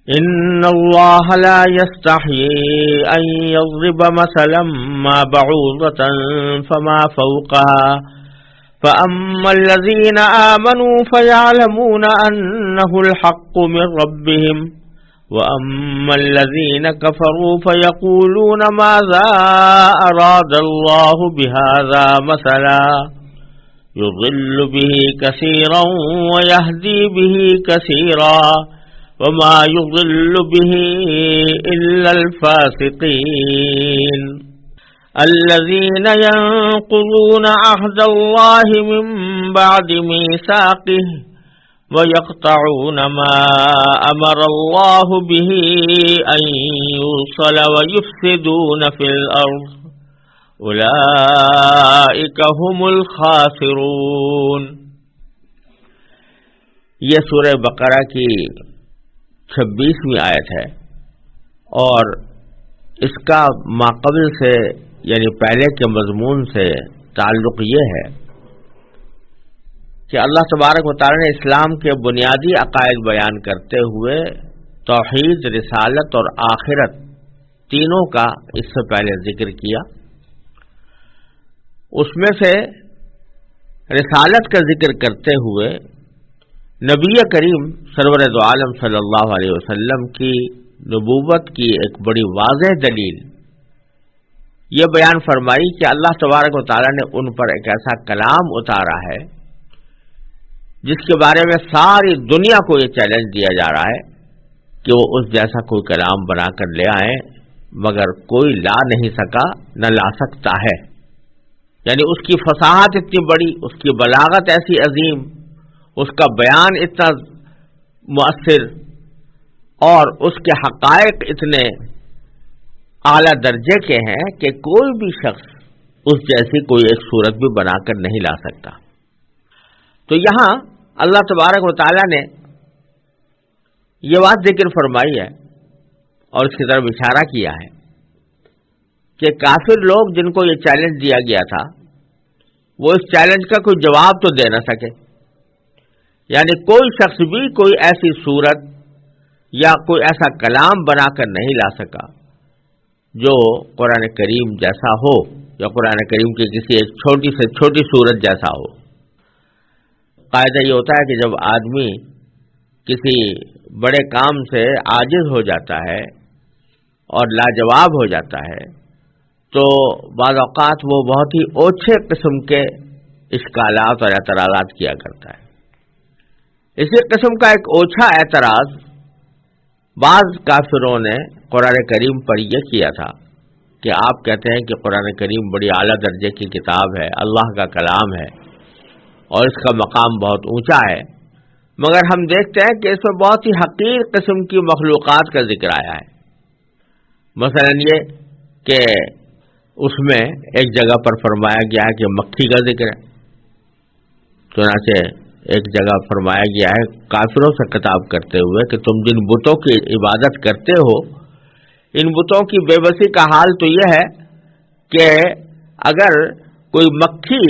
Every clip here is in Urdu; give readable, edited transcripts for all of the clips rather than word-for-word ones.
ان اللہ لا يستحيي ان يضرب مثلا ما بعوضة فما فوقها فاما الذين آمنوا فيعلمون انه الحق من ربهم واما الذين كفروا فيقولون ماذا اراد الله بهذا مثلا يضل به كثيرا ويهدي به كثيرا وما يضل به إلا الفاسقين الذين ينقضون عهد الله من بعد ميثاقه ويقطعون ما أمر الله به أن يوصل ويفسدون في الأرض أولئك هم الخاسرون۔ یہ سورہ بقرہ کی 26ویں آیت ہے، اور اس کا ماقبل سے یعنی پہلے کے مضمون سے تعلق یہ ہے کہ اللہ تبارک و تعالی نے اسلام کے بنیادی عقائد بیان کرتے ہوئے توحید، رسالت اور آخرت تینوں کا اس سے پہلے ذکر کیا۔ اس میں سے رسالت کا ذکر کرتے ہوئے نبی کریم سرور دو عالم صلی اللہ علیہ وسلم کی نبوت کی ایک بڑی واضح دلیل یہ بیان فرمائی کہ اللہ تبارک و تعالی نے ان پر ایک ایسا کلام اتارا ہے جس کے بارے میں ساری دنیا کو یہ چیلنج دیا جا رہا ہے کہ وہ اس جیسا کوئی کلام بنا کر لے آئیں، مگر کوئی لا نہیں سکا، نہ لا سکتا ہے۔ یعنی اس کی فصاحت اتنی بڑی، اس کی بلاغت ایسی عظیم، اس کا بیان اتنا مؤثر، اور اس کے حقائق اتنے اعلیٰ درجے کے ہیں کہ کوئی بھی شخص اس جیسی کوئی ایک صورت بھی بنا کر نہیں لا سکتا۔ تو یہاں اللہ تبارک و تعالی نے یہ بات ذکر فرمائی ہے اور اس کی طرف اشارہ کیا ہے کہ کافر لوگ جن کو یہ چیلنج دیا گیا تھا وہ اس چیلنج کا کوئی جواب تو دے نہ سکے، یعنی کوئی شخص بھی کوئی ایسی صورت یا کوئی ایسا کلام بنا کر نہیں لا سکا جو قرآن کریم جیسا ہو یا قرآن کریم کی کسی ایک چھوٹی سے چھوٹی صورت جیسا ہو۔ قاعدہ یہ ہوتا ہے کہ جب آدمی کسی بڑے کام سے عاجز ہو جاتا ہے اور لاجواب ہو جاتا ہے تو بعض اوقات وہ بہت ہی اوچھے قسم کے اشکالات اور اعتراضات کیا کرتا ہے۔ اسی قسم کا ایک اوچھا اعتراض بعض کافروں نے قرآن کریم پر یہ کیا تھا کہ آپ کہتے ہیں کہ قرآن کریم بڑی اعلیٰ درجے کی کتاب ہے، اللہ کا کلام ہے اور اس کا مقام بہت اونچا ہے، مگر ہم دیکھتے ہیں کہ اس میں بہت ہی حقیر قسم کی مخلوقات کا ذکر آیا ہے۔ مثلا یہ کہ اس میں ایک جگہ پر فرمایا گیا ہے کہ مکھی کا ذکر ہے، چنانچہ ایک جگہ فرمایا گیا ہے کافروں سے خطاب کرتے ہوئے کہ تم جن بتوں کی عبادت کرتے ہو ان بتوں کی بے بسی کا حال تو یہ ہے کہ اگر کوئی مکھی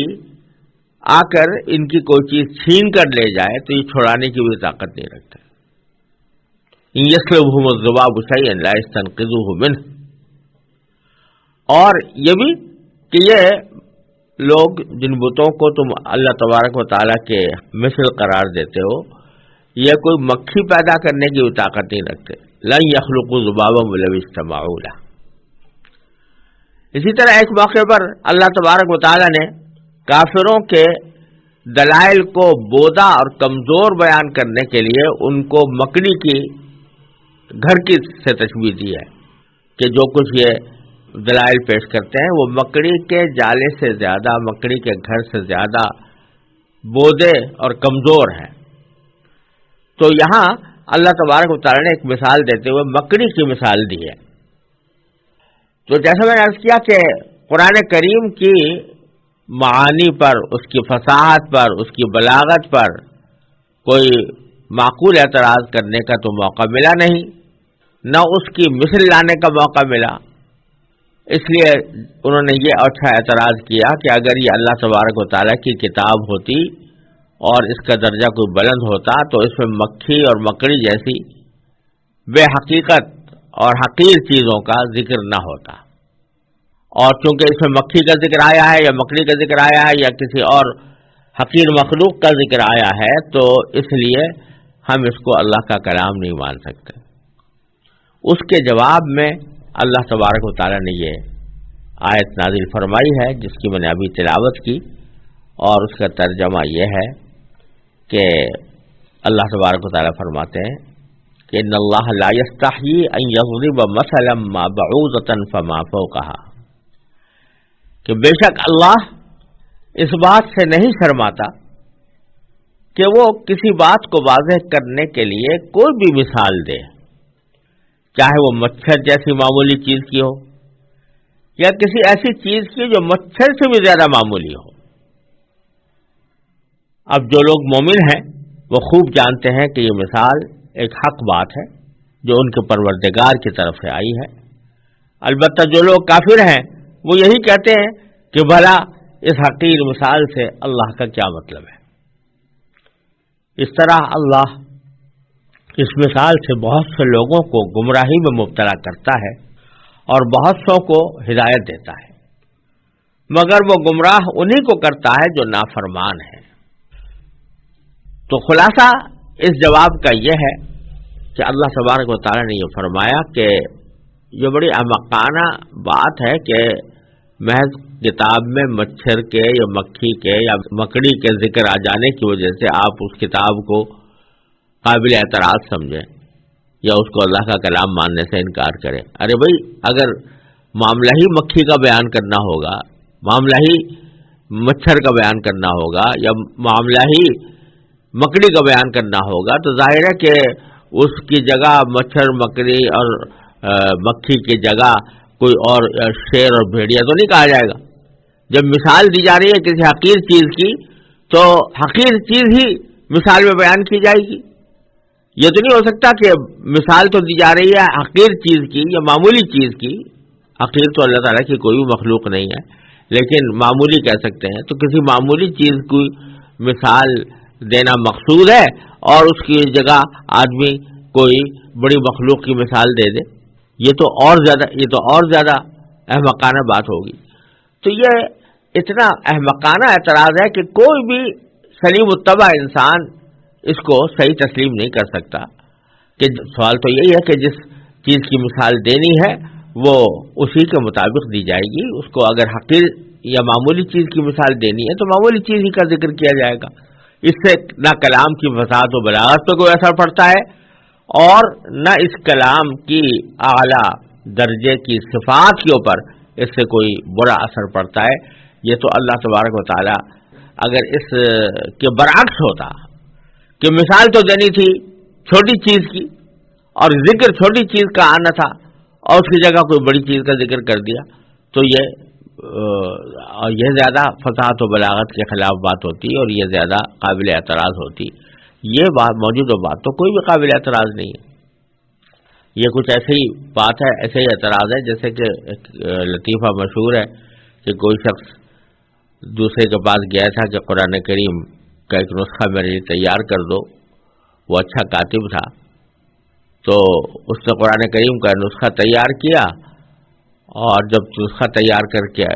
آ کر ان کی کوئی چیز چھین کر لے جائے تو یہ چھڑانے کی بھی طاقت نہیں رکھتے۔ ان یسلبہم الذباب شیئا لا یستنقذوہ منہ، اور یہ بھی کہ یہ لوگ جن بتوں کو تم اللہ تبارک و تعالیٰ کے مثل قرار دیتے ہو یہ کوئی مکھی پیدا کرنے کی بھی طاقت نہیں رکھتے۔ لن یخلقوا ذبابا ولو اجتمعوا لہ۔ اسی طرح ایک موقع پر اللہ تبارک و تعالیٰ نے کافروں کے دلائل کو بودا اور کمزور بیان کرنے کے لیے ان کو مکڑی کی گھر کی سے تشبیہ دی ہے کہ جو کچھ یہ دلائل پیش کرتے ہیں وہ مکڑی کے جالے سے زیادہ، مکڑی کے گھر سے زیادہ بودے اور کمزور ہیں۔ تو یہاں اللہ تبارک و تعالی نے ایک مثال دیتے ہوئے مکڑی کی مثال دی ہے۔ تو جیسا میں نے عرض کیا کہ قرآن کریم کی معانی پر، اس کی فصاحت پر، اس کی بلاغت پر کوئی معقول اعتراض کرنے کا تو موقع ملا نہیں، نہ اس کی مثل لانے کا موقع ملا، اس لیے انہوں نے یہ اچھا اعتراض کیا کہ اگر یہ اللہ تبارک و تعالیٰ کی کتاب ہوتی اور اس کا درجہ کوئی بلند ہوتا تو اس میں مکھی اور مکڑی جیسی بے حقیقت اور حقیر چیزوں کا ذکر نہ ہوتا، اور چونکہ اس میں مکھی کا ذکر آیا ہے یا مکڑی کا ذکر آیا ہے یا کسی اور حقیر مخلوق کا ذکر آیا ہے، تو اس لیے ہم اس کو اللہ کا کلام نہیں مان سکتے۔ اس کے جواب میں اللہ تبارک و تعالیٰ نے یہ آیت نازل فرمائی ہے جس کی میں نے ابھی تلاوت کی، اور اس کا ترجمہ یہ ہے کہ اللہ تبارک و تعالیٰ فرماتے ہیں کہ ان اللہ لا یستحیی ان یضرب مثلا ما بعوضۃ فما فوقها، کہ بے شک اللہ اس بات سے نہیں شرماتا کہ وہ کسی بات کو واضح کرنے کے لیے کوئی بھی مثال دے، چاہے وہ مچھر جیسی معمولی چیز کی ہو یا کسی ایسی چیز کی جو مچھر سے بھی زیادہ معمولی ہو۔ اب جو لوگ مومن ہیں وہ خوب جانتے ہیں کہ یہ مثال ایک حق بات ہے جو ان کے پروردگار کی طرف سے آئی ہے۔ البتہ جو لوگ کافر ہیں وہ یہی کہتے ہیں کہ بھلا اس حقیر مثال سے اللہ کا کیا مطلب ہے۔ اس طرح اللہ اس مثال سے بہت سے لوگوں کو گمراہی میں مبتلا کرتا ہے اور بہت سو کو ہدایت دیتا ہے، مگر وہ گمراہ انہی کو کرتا ہے جو نافرمان ہے۔ تو خلاصہ اس جواب کا یہ ہے کہ اللہ تبارک و تعالیٰ نے یہ فرمایا کہ یہ بڑی احمقانہ بات ہے کہ محض کتاب میں مچھر کے یا مکھی کے یا مکڑی کے ذکر آ جانے کی وجہ سے آپ اس کتاب کو قابل اعتراض سمجھیں یا اس کو اللہ کا کلام ماننے سے انکار کریں۔ ارے بھائی، اگر معاملہ ہی مکھی کا بیان کرنا ہوگا، معاملہ ہی مچھر کا بیان کرنا ہوگا یا معاملہ ہی مکڑی کا بیان کرنا ہوگا تو ظاہر ہے کہ اس کی جگہ مچھر مکڑی اور مکھی کی جگہ کوئی اور شیر اور بھیڑیا تو نہیں کہا جائے گا۔ جب مثال دی جا رہی ہے کسی حقیر چیز کی تو حقیر چیز ہی مثال میں بیان کی جائے گی۔ یہ تو نہیں ہو سکتا کہ مثال تو دی جا رہی ہے حقیر چیز کی یا معمولی چیز کی۔ حقیر تو اللہ تعالیٰ کی کوئی بھی مخلوق نہیں ہے، لیکن معمولی کہہ سکتے ہیں، تو کسی معمولی چیز کی مثال دینا مقصود ہے اور اس کی جگہ آدمی کوئی بڑی مخلوق کی مثال دے دے، یہ تو اور زیادہ احمقانہ بات ہوگی۔ تو یہ اتنا احمقانہ اعتراض ہے کہ کوئی بھی سلیم الطبع انسان اس کو صحیح تسلیم نہیں کر سکتا۔ کہ سوال تو یہی ہے کہ جس چیز کی مثال دینی ہے وہ اسی کے مطابق دی جائے گی۔ اس کو اگر حقیر یا معمولی چیز کی مثال دینی ہے تو معمولی چیز ہی کا ذکر کیا جائے گا۔ اس سے نہ کلام کی فصاحت و بلاغت پہ کوئی اثر پڑتا ہے اور نہ اس کلام کی اعلیٰ درجے کی صفات کے اوپر اس سے کوئی برا اثر پڑتا ہے۔ یہ تو اللہ تبارک و تعالی اگر اس کے برعکس ہوتا کہ مثال تو دینی تھی چھوٹی چیز کی اور ذکر چھوٹی چیز کا آنا تھا اور اس کی جگہ کوئی بڑی چیز کا ذکر کر دیا تو یہ زیادہ فصاحت و بلاغت کے خلاف بات ہوتی اور یہ زیادہ قابل اعتراض ہوتی۔ یہ بات موجودہ بات تو کوئی بھی قابل اعتراض نہیں ہے۔ یہ کچھ ایسی بات ہے، ایسے ہی اعتراض ہے جیسے کہ ایک لطیفہ مشہور ہے کہ کوئی شخص دوسرے کے پاس گیا تھا کہ قرآن کریم کا ایک نسخہ میرے لیے تیار کر دو۔ وہ اچھا کاتب تھا تو اس نے قرآن کریم کا نسخہ تیار کیا اور جب نسخہ تیار کر کے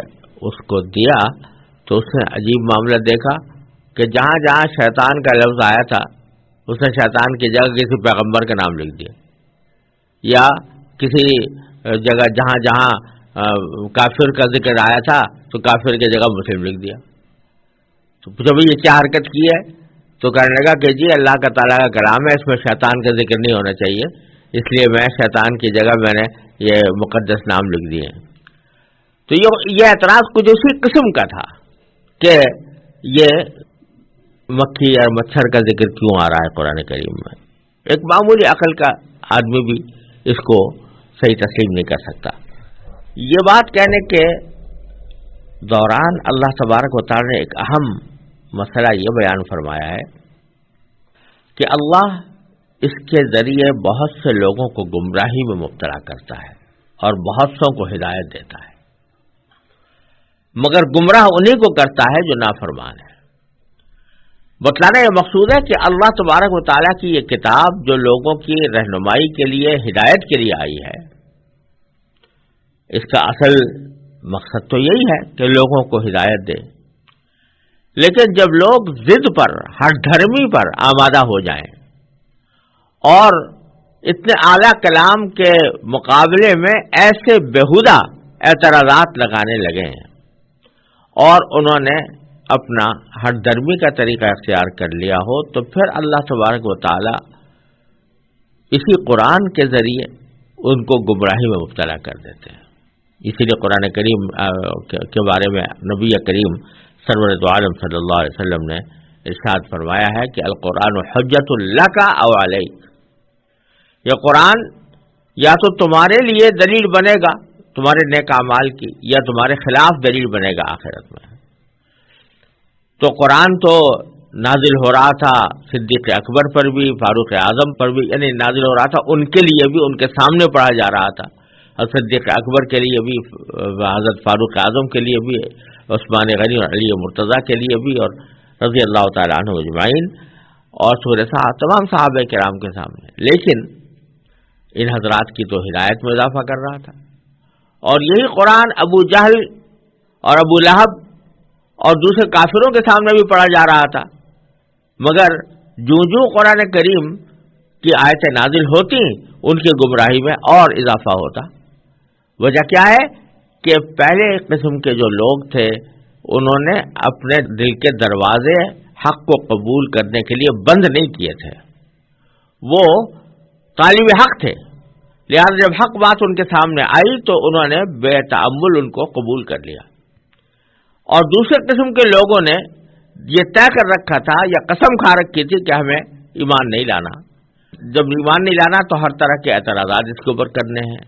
اس کو دیا تو اس نے عجیب معاملہ دیکھا کہ جہاں جہاں شیطان کا لفظ آیا تھا اس نے شیطان کی جگہ کسی پیغمبر کا نام لکھ دیا، یا کسی جگہ جہاں جہاں کافر کا ذکر آیا تھا تو کافر کی جگہ مسلم لکھ دیا۔ تو جب یہ کیا حرکت کی ہے تو کہنے لگا کہ جی اللہ کا تعالیٰ کا کلام ہے، اس میں شیطان کا ذکر نہیں ہونا چاہیے، اس لیے میں شیطان کی جگہ میں نے یہ مقدس نام لکھ دیے ہیں۔ تو یہ اعتراض کچھ اسی قسم کا تھا کہ یہ مکھی اور مچھر کا ذکر کیوں آ رہا ہے قرآن کریم میں۔ ایک معمولی عقل کا آدمی بھی اس کو صحیح تسلیم نہیں کر سکتا۔ یہ بات کہنے کے دوران اللہ تبارک و تعالی نے ایک اہم مسئلہ یہ بیان فرمایا ہے کہ اللہ اس کے ذریعے بہت سے لوگوں کو گمراہی میں مبتلا کرتا ہے اور بہت سو کو ہدایت دیتا ہے، مگر گمراہ انہی کو کرتا ہے جو نافرمان ہے۔ بتلانا یہ مقصود ہے کہ اللہ تبارک و تعالیٰ کی یہ کتاب جو لوگوں کی رہنمائی کے لیے، ہدایت کے لیے آئی ہے، اس کا اصل مقصد تو یہی ہے کہ لوگوں کو ہدایت دے. لیکن جب لوگ ضد پر، ہر دھرمی پر آمادہ ہو جائیں اور اتنے اعلیٰ کلام کے مقابلے میں ایسے بیہودہ اعتراضات لگانے لگے ہیں اور انہوں نے اپنا ہر درمی کا طریقہ اختیار کر لیا ہو، تو پھر اللہ تبارک و تعالی اسی قرآن کے ذریعے ان کو گمراہی میں مبتلا کر دیتے ہیں. اسی لیے قرآن کریم کے بارے میں نبی کریم سرور دو عالم صلی اللہ علیہ وسلم نے ارشاد فرمایا ہے کہ القرآن حجت لک او علیک، یہ قرآن یا تو تمہارے لیے دلیل بنے گا تمہارے نیک اعمال کی، یا تمہارے خلاف دلیل بنے گا آخرت میں. تو قرآن تو نازل ہو رہا تھا صدیق اکبر پر بھی، فاروق اعظم پر بھی، یعنی نازل ہو رہا تھا ان کے لیے بھی، ان کے سامنے پڑھا جا رہا تھا، اور صدیق اکبر کے لیے بھی، حضرت فاروق اعظم کے لیے بھی، عثمان غنی اور علی مرتضیٰ کے لیے بھی، اور رضی اللہ تعالیٰ عنہ اجمعین، اور سورہ تمام صحابہ کرام کے سامنے. لیکن ان حضرات کی تو ہدایت میں اضافہ کر رہا تھا، اور یہی قرآن ابو جہل اور ابو لہب اور دوسرے کافروں کے سامنے بھی پڑھا جا رہا تھا. مگر جو قرآن کریم کی آیتیں نازل ہوتی ان کی گمراہی میں اور اضافہ ہوتا. وجہ کیا ہے کہ پہلے قسم کے جو لوگ تھے انہوں نے اپنے دل کے دروازے حق کو قبول کرنے کے لیے بند نہیں کیے تھے، وہ طالب حق تھے، لہذا جب حق بات ان کے سامنے آئی تو انہوں نے بے تأمل ان کو قبول کر لیا. اور دوسرے قسم کے لوگوں نے یہ طے کر رکھا تھا یا قسم کھا رکھی تھی کہ ہمیں ایمان نہیں لانا. جب ایمان نہیں لانا تو ہر طرح کے اعتراضات اس کے اوپر کرنے ہیں.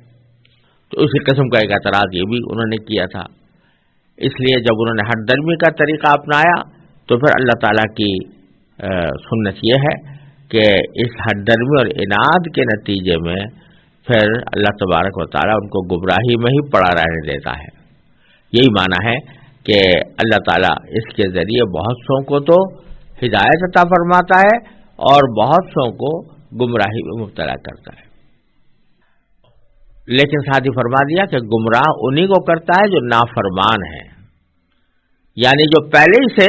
تو اسی قسم کا ایک اعتراض یہ بھی انہوں نے کیا تھا. اس لیے جب انہوں نے ہر درمی کا طریقہ اپنایا تو پھر اللہ تعالیٰ کی سنت یہ ہے کہ اس ہر درمی اور عناد کے نتیجے میں پھر اللہ تبارک و تعالیٰ ان کو گمراہی میں ہی پڑا رہنے دیتا ہے. یہی معنی ہے کہ اللہ تعالیٰ اس کے ذریعے بہت سو کو تو ہدایت عطا فرماتا ہے اور بہت سو کو گمراہی میں مبتلا کرتا ہے. لیکن ساتھ ہی فرما دیا کہ گمراہ انہی کو کرتا ہے جو نافرمان ہے، یعنی جو پہلے ہی سے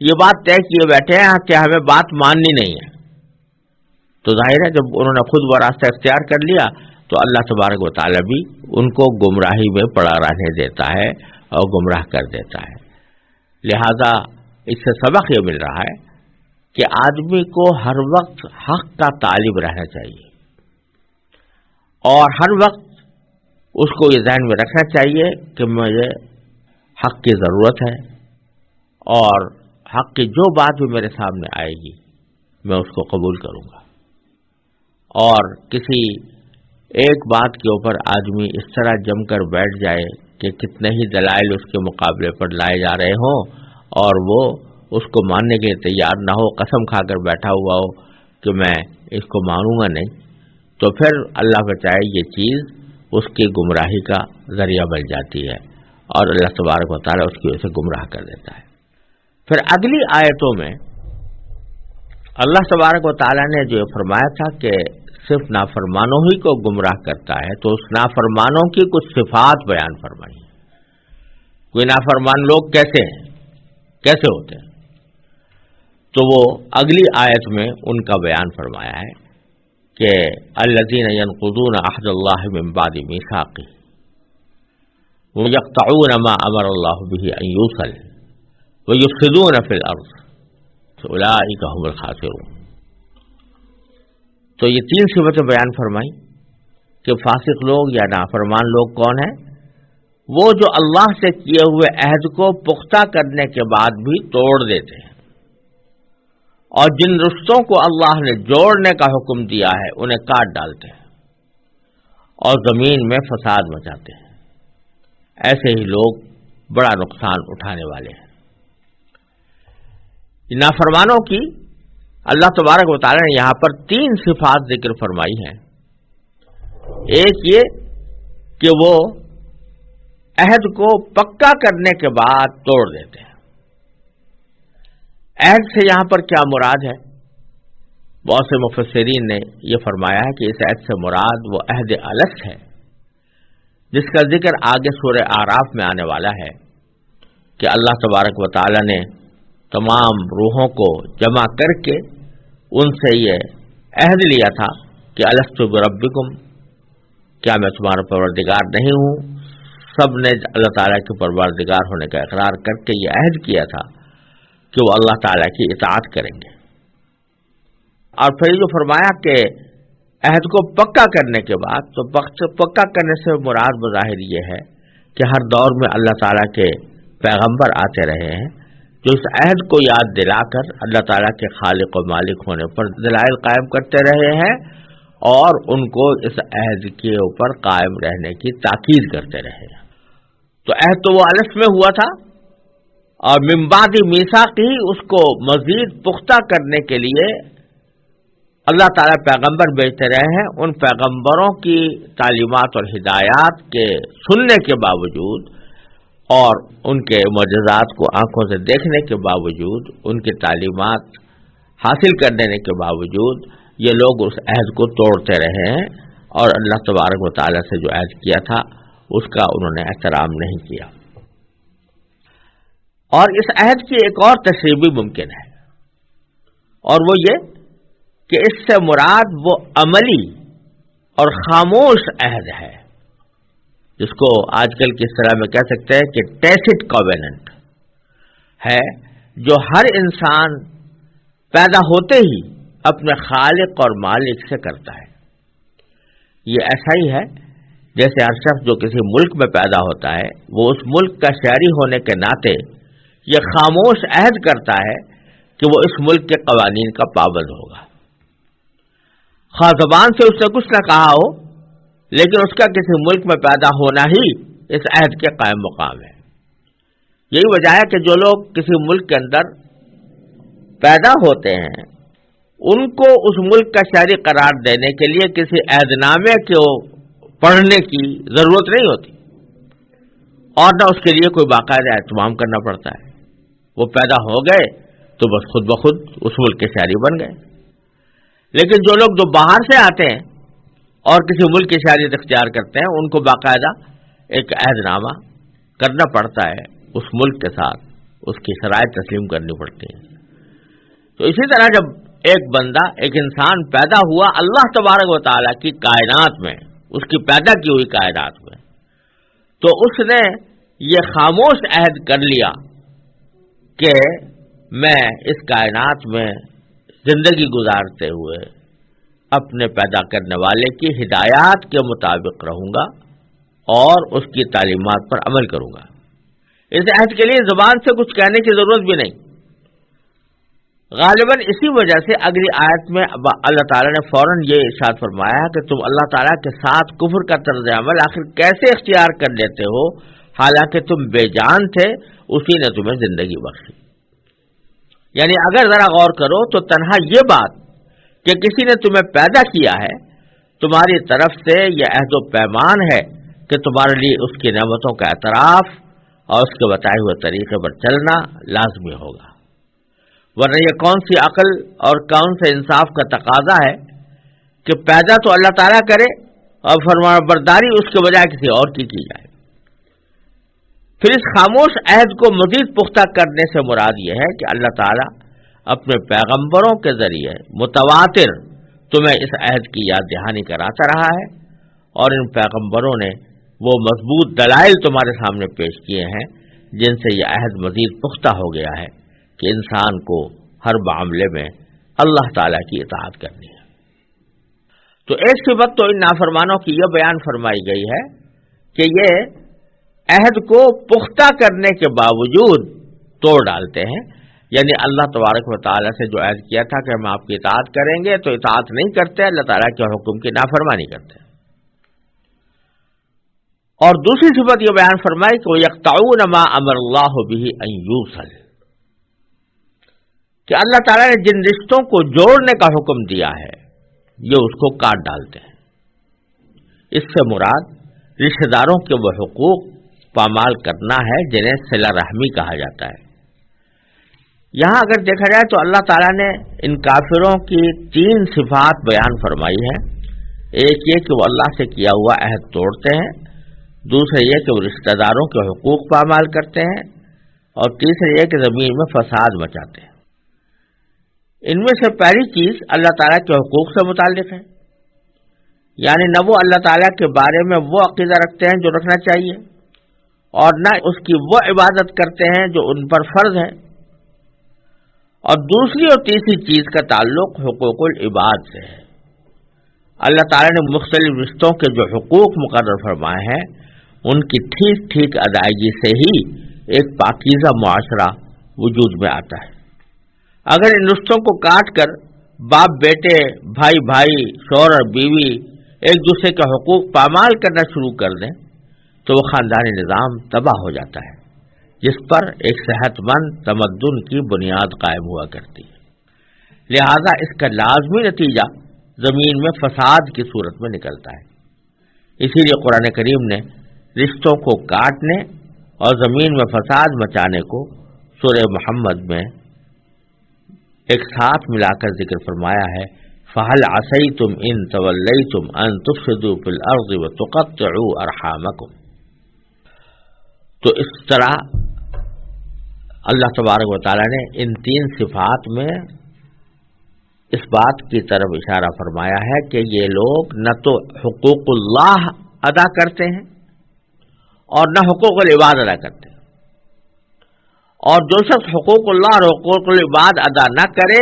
یہ بات طے کیے بیٹھے ہیں کہ ہمیں بات ماننی نہیں ہے. تو ظاہر ہے جب انہوں نے خود وہ راستہ اختیار کر لیا تو اللہ تبارک و تعالیٰ بھی ان کو گمراہی میں پڑا رہنے دیتا ہے اور گمراہ کر دیتا ہے. لہذا اس سے سبق یہ مل رہا ہے کہ آدمی کو ہر وقت حق کا طالب رہنا چاہیے، اور ہر وقت اس کو یہ ذہن میں رکھنا چاہیے کہ مجھے حق کی ضرورت ہے، اور حق کی جو بات بھی میرے سامنے آئے گی میں اس کو قبول کروں گا. اور کسی ایک بات کے اوپر آدمی اس طرح جم کر بیٹھ جائے کہ کتنے ہی دلائل اس کے مقابلے پر لائے جا رہے ہوں اور وہ اس کو ماننے کے لیے تیار نہ ہو، قسم کھا کر بیٹھا ہوا ہو کہ میں اس کو مانوں گا نہیں، تو پھر اللہ بچائے یہ چیز اس کی گمراہی کا ذریعہ بن جاتی ہے اور اللہ تبارک و تعالیٰ اس کی وجہ سے گمراہ کر دیتا ہے. پھر اگلی آیتوں میں اللہ تبارک و تعالیٰ نے جو فرمایا تھا کہ صرف نافرمانوں ہی کو گمراہ کرتا ہے، تو اس نافرمانوں کی کچھ صفات بیان فرمائی. کوئی نافرمان لوگ کیسے ہیں، کیسے ہوتے ہیں، تو وہ اگلی آیت میں ان کا بیان فرمایا ہے کہ الذین ینقضون عہد اللہ من بعد میثاقہ ویقطعون ما امر اللہ بہ ان یوصل ویفسدون فی الارض اولئک هم الخاسرون. تو یہ تین صفتیں بیان فرمائی کہ فاسق لوگ یا نافرمان لوگ کون ہیں. وہ جو اللہ سے کیے ہوئے عہد کو پختہ کرنے کے بعد بھی توڑ دیتے ہیں، اور جن رشتوں کو اللہ نے جوڑنے کا حکم دیا ہے انہیں کاٹ ڈالتے ہیں اور زمین میں فساد مچاتے ہیں. ایسے ہی لوگ بڑا نقصان اٹھانے والے ہیں. نافرمانوں کی اللہ تبارک و تعالی نے یہاں پر تین صفات ذکر فرمائی ہیں. ایک یہ کہ وہ عہد کو پکا کرنے کے بعد توڑ دیتے ہیں. عہد سے یہاں پر کیا مراد ہے؟ بہت سے مفسرین نے یہ فرمایا ہے کہ اس عہد سے مراد وہ عہد الست ہے جس کا ذکر آگے سورہ اعراف میں آنے والا ہے کہ اللہ تبارک و تعالی نے تمام روحوں کو جمع کر کے ان سے یہ عہد لیا تھا کہ الست بربکم، کیا میں تمہارا پروردگار نہیں ہوں؟ سب نے اللہ تعالیٰ کے پروردگار ہونے کا اقرار کر کے یہ عہد کیا تھا کہ وہ اللہ تعالیٰ کی اطاعت کریں گے۔ اور پھر جو فرمایا کہ عہد کو پکا کرنے کے بعد، تو پکا کرنے سے مراد بظاہر یہ ہے کہ ہر دور میں اللہ تعالیٰ کے پیغمبر آتے رہے ہیں جو اس عہد کو یاد دلا کر اللہ تعالیٰ کے خالق و مالک ہونے پر دلائل قائم کرتے رہے ہیں اور ان کو اس عہد کے اوپر قائم رہنے کی تاکید کرتے رہے ہیں۔ تو عہد تو وہ الست میں ہوا تھا، اور من بعد میثاق ہی اس کو مزید پختہ کرنے کے لیے اللہ تعالیٰ پیغمبر بھیجتے رہے ہیں۔ ان پیغمبروں کی تعلیمات اور ہدایات کے سننے کے باوجود اور ان کے معجزات کو آنکھوں سے دیکھنے کے باوجود، ان کی تعلیمات حاصل کر لینے کے باوجود یہ لوگ اس عہد کو توڑتے رہے ہیں اور اللہ تبارک و تعالیٰ سے جو عہد کیا تھا اس کا انہوں نے احترام نہیں کیا۔ اور اس عہد کی ایک اور تشریح بھی ممکن ہے، اور وہ یہ کہ اس سے مراد وہ عملی اور خاموش عہد ہے جس کو آج کل کی اصطلاح میں کہہ سکتے ہیں کہ ٹیسٹ کوویننٹ ہے، جو ہر انسان پیدا ہوتے ہی اپنے خالق اور مالک سے کرتا ہے۔ یہ ایسا ہی ہے جیسے ہر شخص جو کسی ملک میں پیدا ہوتا ہے وہ اس ملک کا شہری ہونے کے ناطے یہ خاموش عہد کرتا ہے کہ وہ اس ملک کے قوانین کا پابند ہوگا، خواہ زبان سے اس نے کچھ نہ کہا ہو، لیکن اس کا کسی ملک میں پیدا ہونا ہی اس عہد کے قائم مقام ہے۔ یہی وجہ ہے کہ جو لوگ کسی ملک کے اندر پیدا ہوتے ہیں ان کو اس ملک کا شہری قرار دینے کے لیے کسی عہد نامے کو پڑھنے کی ضرورت نہیں ہوتی، اور نہ اس کے لیے کوئی باقاعدہ اہتمام کرنا پڑتا ہے۔ وہ پیدا ہو گئے تو بس خود بخود اس ملک کے شہری بن گئے۔ لیکن جو لوگ جو باہر سے آتے ہیں اور کسی ملک کی شہریت اختیار کرتے ہیں ان کو باقاعدہ ایک عہد نامہ کرنا پڑتا ہے، اس ملک کے ساتھ اس کی شرائط تسلیم کرنی پڑتی ہیں۔ تو اسی طرح جب ایک بندہ، ایک انسان پیدا ہوا اللہ تبارک و تعالیٰ کی کائنات میں، اس کی پیدا کی ہوئی کائنات میں، تو اس نے یہ خاموش عہد کر لیا کہ میں اس کائنات میں زندگی گزارتے ہوئے اپنے پیدا کرنے والے کی ہدایات کے مطابق رہوں گا اور اس کی تعلیمات پر عمل کروں گا۔ اس عہد کے لیے زبان سے کچھ کہنے کی ضرورت بھی نہیں۔ غالباً اسی وجہ سے اگلی آیت میں اللہ تعالیٰ نے فوراً یہ ارشاد فرمایا ہے کہ تم اللہ تعالیٰ کے ساتھ کفر کا طرز عمل آخر کیسے اختیار کر لیتے ہو، حالانکہ تم بے جان تھے، اسی نے تمہیں زندگی بخشی۔ یعنی اگر ذرا غور کرو تو تنہا یہ بات کہ کسی نے تمہیں پیدا کیا ہے، تمہاری طرف سے یہ عہد و پیمان ہے کہ تمہارے لیے اس کی نعمتوں کا اعتراف اور اس کے بتائے ہوئے طریقے پر چلنا لازمی ہوگا، ورنہ یہ کون سی عقل اور کون سے انصاف کا تقاضا ہے کہ پیدا تو اللہ تعالیٰ کرے اور فرمانبرداری اس کے بجائے کسی اور کی جائے۔ پھر اس خاموش عہد کو مزید پختہ کرنے سے مراد یہ ہے کہ اللہ تعالیٰ اپنے پیغمبروں کے ذریعے متواتر تمہیں اس عہد کی یاد دہانی کراتا رہا ہے، اور ان پیغمبروں نے وہ مضبوط دلائل تمہارے سامنے پیش کیے ہیں جن سے یہ عہد مزید پختہ ہو گیا ہے کہ انسان کو ہر معاملے میں اللہ تعالیٰ کی اطاعت کرنی ہے۔ تو ایک صفت تو ان نافرمانوں کی یہ بیان فرمائی گئی ہے کہ یہ عہد کو پختہ کرنے کے باوجود توڑ ڈالتے ہیں، یعنی اللہ تبارک و تعالیٰ سے جو عہد کیا تھا کہ ہم آپ کی اطاعت کریں گے تو اطاعت نہیں کرتے، اللہ تعالیٰ کے حکم کی نافرمانی کرتے۔ اور دوسری صفت یہ بیان فرمائی کہ وَيَقْطَعُونَ مَا أَمَرَ اللَّهُ بِهِ أَن يُوصَلَ، کہ اللہ تعالیٰ نے جن رشتوں کو جوڑنے کا حکم دیا ہے یہ اس کو کاٹ ڈالتے ہیں۔ اس سے مراد رشتہ داروں کے وہ حقوق پامال کرنا ہے جنہیں صلہ رحمی کہا جاتا ہے۔ یہاں اگر دیکھا جائے تو اللہ تعالیٰ نے ان کافروں کی 3 صفات بیان فرمائی ہیں. ایک یہ کہ وہ اللہ سے کیا ہوا عہد توڑتے ہیں، دوسرا یہ کہ وہ رشتہ داروں کے حقوق پامال کرتے ہیں، اور تیسرا یہ کہ زمین میں فساد مچاتے ہیں. ان میں سے پہلی چیز اللہ تعالیٰ کے حقوق سے متعلق ہے، یعنی نہ وہ اللہ تعالیٰ کے بارے میں وہ عقیدہ رکھتے ہیں جو رکھنا چاہیے، اور نہ اس کی وہ عبادت کرتے ہیں جو ان پر فرض ہے. اور دوسری اور تیسری چیز کا تعلق حقوق العباد سے ہے. اللہ تعالیٰ نے مختلف رشتوں کے جو حقوق مقرر فرمائے ہیں ان کی ٹھیک ٹھیک ادائیگی سے ہی ایک پاکیزہ معاشرہ وجود میں آتا ہے. اگر ان رشتوں کو کاٹ کر باپ بیٹے، بھائی بھائی، شوہر اور بیوی ایک دوسرے کے حقوق پامال کرنا شروع کر دیں تو وہ خاندانی نظام تباہ ہو جاتا ہے جس پر ایک صحت مند تمدن کی بنیاد قائم ہوا کرتی ہے. لہذا اس کا لازمی نتیجہ زمین میں فساد کی صورت میں نکلتا ہے. اسی لیے قرآن کریم نے رشتوں کو کاٹنے اور زمین میں فساد مچانے کو سورہ محمد میں ایک ساتھ ملا کر ذکر فرمایا ہے. فَهَلْ عَصَيْتُمْ إِن تَوَلَّيْتُمْ أَن تُفْسِدُوا فِي الْأَرْضِ وَتُقَطِّعُوا أَرْحَامَكُمْ. تو اس طرح اللہ تبارک و تعالیٰ نے ان 3 صفات میں اس بات کی طرف اشارہ فرمایا ہے کہ یہ لوگ نہ تو حقوق اللہ ادا کرتے ہیں اور نہ حقوق العباد ادا کرتے ہیں. اور جو شخص حقوق اللہ اور حقوق العباد ادا نہ کرے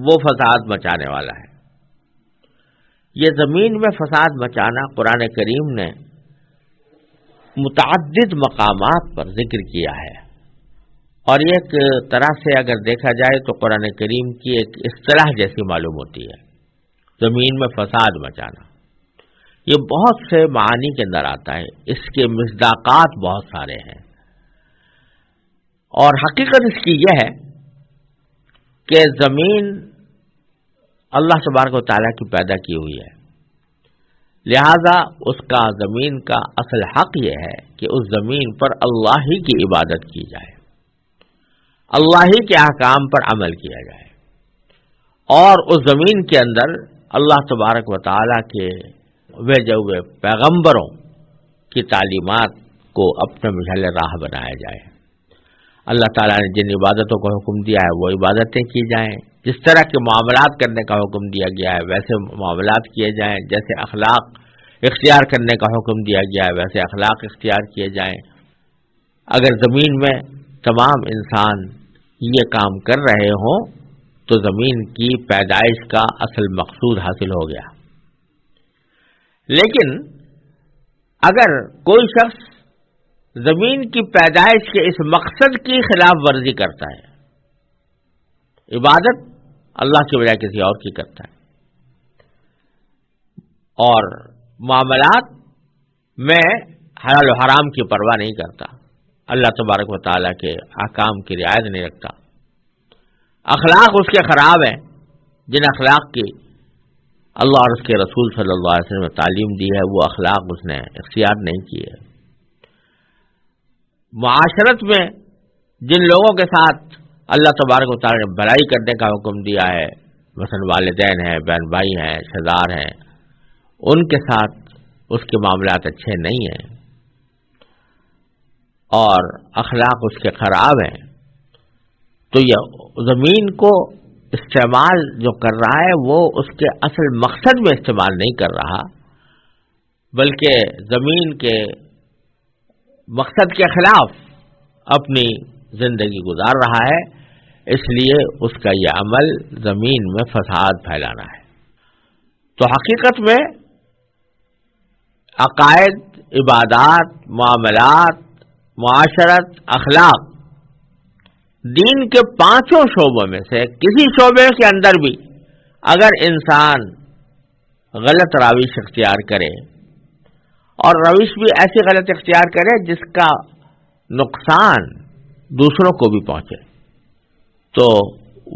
وہ فساد مچانے والا ہے. یہ زمین میں فساد مچانا قرآن کریم نے متعدد مقامات پر ذکر کیا ہے، اور یہ ایک طرح سے اگر دیکھا جائے تو قرآن کریم کی ایک اصطلاح جیسی معلوم ہوتی ہے. زمین میں فساد مچانا یہ بہت سے معانی کے اندر آتا ہے، اس کے مصداقات بہت سارے ہیں، اور حقیقت اس کی یہ ہے کہ زمین اللہ تبارک و تعالیٰ کی پیدا کی ہوئی ہے، لہذا اس کا زمین کا اصل حق یہ ہے کہ اس زمین پر اللہ ہی کی عبادت کی جائے، اللہ ہی کے احکام پر عمل کیا جائے، اور اس زمین کے اندر اللہ تبارک و تعالیٰ کے بھیجے ہوئے پیغمبروں کی تعلیمات کو اپنے محل راہ بنایا جائے. اللہ تعالیٰ نے جن عبادتوں کا حکم دیا ہے وہ عبادتیں کی جائیں، جس طرح کے معاملات کرنے کا حکم دیا گیا ہے ویسے معاملات کیے جائیں، جیسے اخلاق اختیار کرنے کا حکم دیا گیا ہے ویسے اخلاق اختیار کیے جائیں. اگر زمین میں تمام انسان یہ کام کر رہے ہوں تو زمین کی پیدائش کا اصل مقصود حاصل ہو گیا. لیکن اگر کوئی شخص زمین کی پیدائش کے اس مقصد کی خلاف ورزی کرتا ہے، عبادت اللہ کی بجائے کسی اور کی کرتا ہے، اور معاملات میں حلال و حرام کی پرواہ نہیں کرتا، اللہ تبارک و تعالیٰ کے احکام کی رعایت نہیں رکھتا، اخلاق اس کے خراب ہیں، جن اخلاق کی اللہ اور اس کے رسول صلی اللہ علیہ وسلم نے تعلیم دی ہے وہ اخلاق اس نے اختیار نہیں کیے. معاشرت میں جن لوگوں کے ساتھ اللہ تبارک و تعالیٰ نے بھلائی کرنے کا حکم دیا ہے، مثلا والدین ہیں، بہن بھائی ہیں، رشتہ دار ہیں، ان کے ساتھ اس کے معاملات اچھے نہیں ہیں اور اخلاق اس کے خراب ہیں، تو یہ زمین کو استعمال جو کر رہا ہے وہ اس کے اصل مقصد میں استعمال نہیں کر رہا، بلکہ زمین کے مقصد کے خلاف اپنی زندگی گزار رہا ہے. اس لیے اس کا یہ عمل زمین میں فساد پھیلانا ہے. تو حقیقت میں عقائد، عبادات، معاملات، معاشرت، اخلاق، دین کے 5 شعبوں میں سے کسی شعبے کے اندر بھی اگر انسان غلط روش اختیار کرے، اور روش بھی ایسی غلط اختیار کرے جس کا نقصان دوسروں کو بھی پہنچے، تو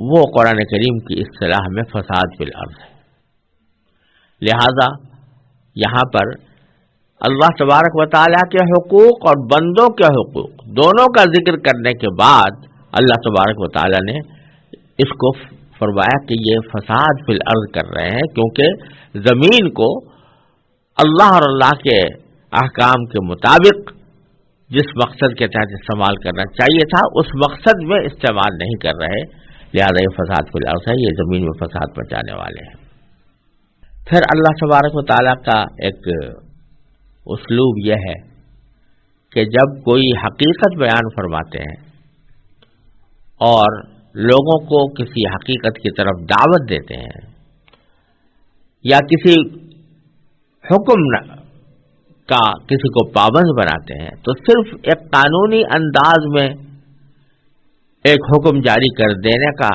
وہ قرآن کریم کی اصطلاح میں فساد فی الارض ہے. لہذا یہاں پر اللہ تبارک و تعالیٰ کے حقوق اور بندوں کے حقوق دونوں کا ذکر کرنے کے بعد اللہ تبارک و تعالیٰ نے اس کو فرمایا کہ یہ فساد فی الارض کر رہے ہیں، کیونکہ زمین کو اللہ اور اللہ کے احکام کے مطابق جس مقصد کے تحت استعمال کرنا چاہیے تھا اس مقصد میں استعمال نہیں کر رہے، لہذا یہ فساد فی الارض ہے، یہ زمین میں فساد مچانے والے ہیں۔ پھر اللہ تبارک و تعالیٰ کا ایک اسلوب یہ ہے کہ جب کوئی حقیقت بیان فرماتے ہیں اور لوگوں کو کسی حقیقت کی طرف دعوت دیتے ہیں یا کسی حکم کا کسی کو پابند بناتے ہیں، تو صرف ایک قانونی انداز میں ایک حکم جاری کر دینے کا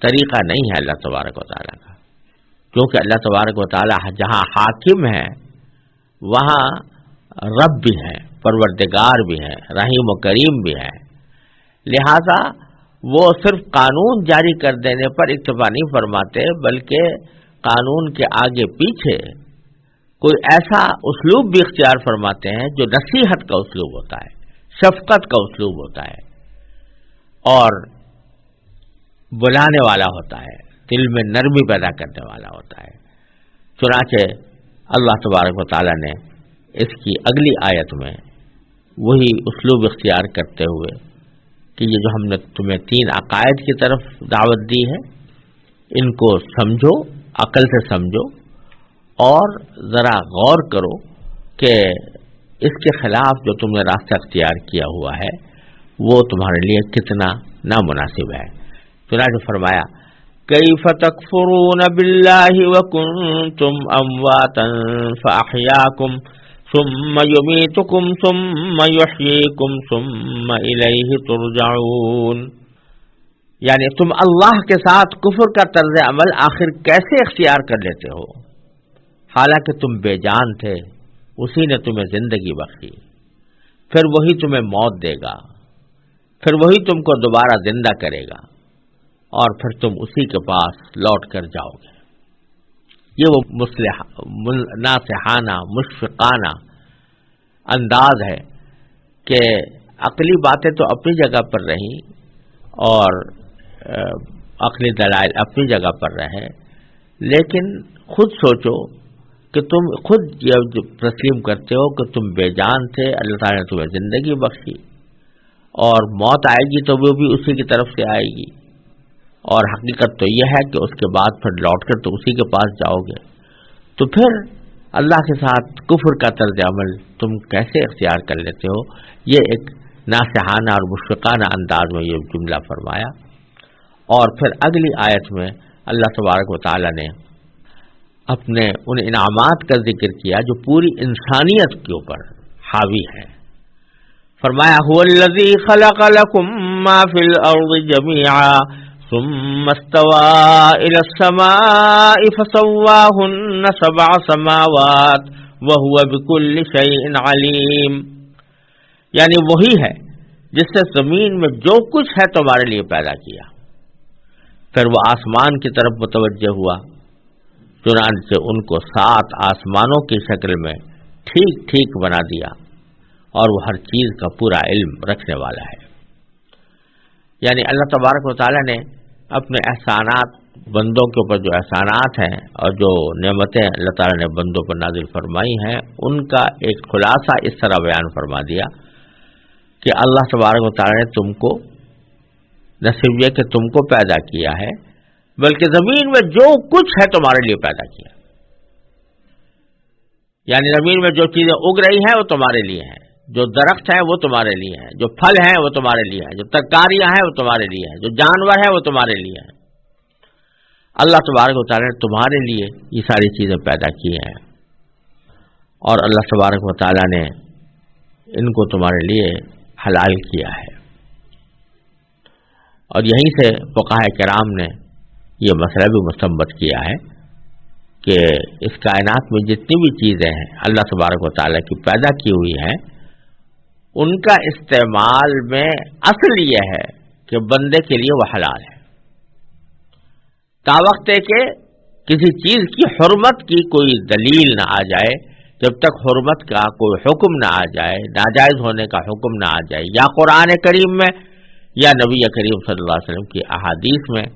طریقہ نہیں ہے اللہ تبارک و تعالیٰ کا، کیونکہ اللہ تبارک و تعالیٰ جہاں حاکم ہے وہاں رب بھی ہے، پروردگار بھی ہے، رحیم و کریم بھی ہے، لہذا وہ صرف قانون جاری کر دینے پر اکتفا نہیں فرماتے، بلکہ قانون کے آگے پیچھے کوئی ایسا اسلوب بھی اختیار فرماتے ہیں جو نصیحت کا اسلوب ہوتا ہے، شفقت کا اسلوب ہوتا ہے اور بلانے والا ہوتا ہے، دل میں نرمی پیدا کرنے والا ہوتا ہے۔ چنانچہ اللہ تبارک و تعالیٰ نے اس کی اگلی آیت میں وہی اسلوب اختیار کرتے ہوئے کہ یہ جو ہم نے تمہیں 3 عقائد کی طرف دعوت دی ہے، ان کو سمجھو، عقل سے سمجھو اور ذرا غور کرو کہ اس کے خلاف جو تم نے راستہ اختیار کیا ہوا ہے وہ تمہارے لیے کتنا نامناسب ہے۔ چنانچہ فرمایا کیف تکفرون باللہ وکنتم امواتا فاحیاکم ثم یمیتکم ثم یحییکم ثم الیہ ترجعون، یعنی تم اللہ کے ساتھ کفر کا طرز عمل آخر کیسے اختیار کر لیتے ہو، حالانکہ تم بے جان تھے، اسی نے تمہیں زندگی بخشی، پھر وہی تمہیں موت دے گا، پھر وہی تم کو دوبارہ زندہ کرے گا اور پھر تم اسی کے پاس لوٹ کر جاؤ گے۔ یہ وہ ناصحانہ مشفقانہ انداز ہے کہ عقلی باتیں تو اپنی جگہ پر رہیں اور عقلی دلائل اپنی جگہ پر رہے، لیکن خود سوچو کہ تم خود یہ تسلیم کرتے ہو کہ تم بے جان تھے، اللہ تعالیٰ نے تمہیں زندگی بخشی اور موت آئے گی تو وہ بھی اسی کی طرف سے آئے گی، اور حقیقت تو یہ ہے کہ اس کے بعد پھر لوٹ کر تو اسی کے پاس جاؤ گے، تو پھر اللہ کے ساتھ کفر کا طرز عمل تم کیسے اختیار کر لیتے ہو؟ یہ ایک ناصحانہ اور مشفقانہ انداز میں یہ جملہ فرمایا۔ اور پھر اگلی آیت میں اللہ تبارک و تعالی نے اپنے ان انعامات کا ذکر کیا جو پوری انسانیت کے اوپر حاوی ہے۔ فرمایا هو الذی خلق لکم ما فی الارض جمیعا ثم استوى الى السماء فسواهن 7 سماوات وهو بكل شيء علیم، یعنی وہی ہے جس نے زمین میں جو کچھ ہے تمہارے لیے پیدا کیا، پھر وہ آسمان کی طرف متوجہ ہوا، چنانچہ ان کو 7 آسمانوں کی شکل میں ٹھیک ٹھیک بنا دیا، اور وہ ہر چیز کا پورا علم رکھنے والا ہے۔ یعنی اللہ تبارک و تعالی نے اپنے احسانات، بندوں کے اوپر جو احسانات ہیں اور جو نعمتیں اللہ تعالی نے بندوں پر نازل فرمائی ہیں، ان کا ایک خلاصہ اس طرح بیان فرما دیا کہ اللہ تبارک و تعالی نے تم کو نہ صرف یہ کہ تم کو پیدا کیا ہے، بلکہ زمین میں جو کچھ ہے تمہارے لیے پیدا کیا، یعنی زمین میں جو چیزیں اگ رہی ہیں وہ تمہارے لیے ہیں، جو درخت ہیں وہ تمہارے لیے ہیں، جو پھل ہیں وہ تمہارے لیے ہیں، جو ترکاریاں ہیں وہ تمہارے لیے ہیں، جو جانور ہیں وہ تمہارے لیے ہیں۔ اللہ تبارک و تعالی نے تمہارے لیے یہ ساری چیزیں پیدا کی ہیں، اور اللہ تبارک و تعالی نے ان کو تمہارے لیے حلال کیا ہے۔ اور یہیں سے فقہاء کرام نے یہ مسئلہ بھی مستنبط کیا ہے کہ اس کائنات میں جتنی بھی چیزیں ہیں اللہ تبارک و تعالی کی پیدا کی ہوئی ہیں، ان کا استعمال میں اصل یہ ہے کہ بندے کے لیے وہ حلال ہے، تا وقت ہے کہ کسی چیز کی حرمت کی کوئی دلیل نہ آ جائے، جب تک حرمت کا کوئی حکم نہ آ جائے، ناجائز ہونے کا حکم نہ آ جائے، یا قرآن کریم میں یا نبی کریم صلی اللہ علیہ وسلم کی احادیث میں،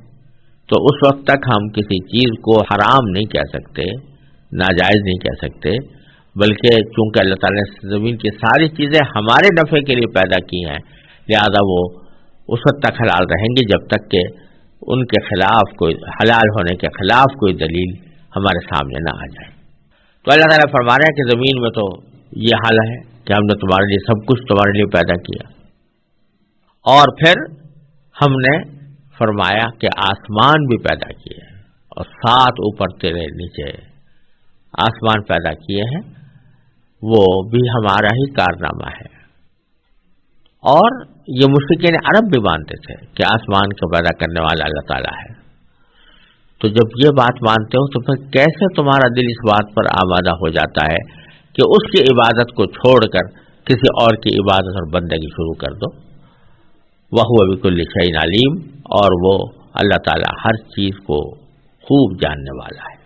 تو اس وقت تک ہم کسی چیز کو حرام نہیں کہہ سکتے، ناجائز نہیں کہہ سکتے، بلکہ چونکہ اللہ تعالیٰ نے زمین کی ساری چیزیں ہمارے نفع کے لیے پیدا کی ہیں، لہذا وہ اس وقت تک حلال رہیں گی جب تک کہ ان کے خلاف کوئی حلال ہونے کے خلاف کوئی دلیل ہمارے سامنے نہ آ جائے۔ تو اللہ تعالیٰ فرما رہے ہیں کہ زمین میں تو یہ حال ہے کہ ہم نے تمہارے لیے سب کچھ تمہارے لیے پیدا کیا، اور پھر ہم نے فرمایا کہ آسمان بھی پیدا کیے ہیں، اور 7 اوپر تیرے نیچے آسمان پیدا کیے ہیں، وہ بھی ہمارا ہی کارنامہ ہے۔ اور یہ مشرکین عرب بھی مانتے تھے کہ آسمان کو پیدا کرنے والا اللہ تعالیٰ ہے۔ تو جب یہ بات مانتے ہو تو پھر کیسے تمہارا دل اس بات پر آمادہ ہو جاتا ہے کہ اس کی عبادت کو چھوڑ کر کسی اور کی عبادت اور بندگی شروع کر دو؟ وَهُوَ بِكُلِّ شَيْءٍ عَلِيمٌ، اور وہ اللہ تعالیٰ ہر چیز کو خوب جاننے والا ہے۔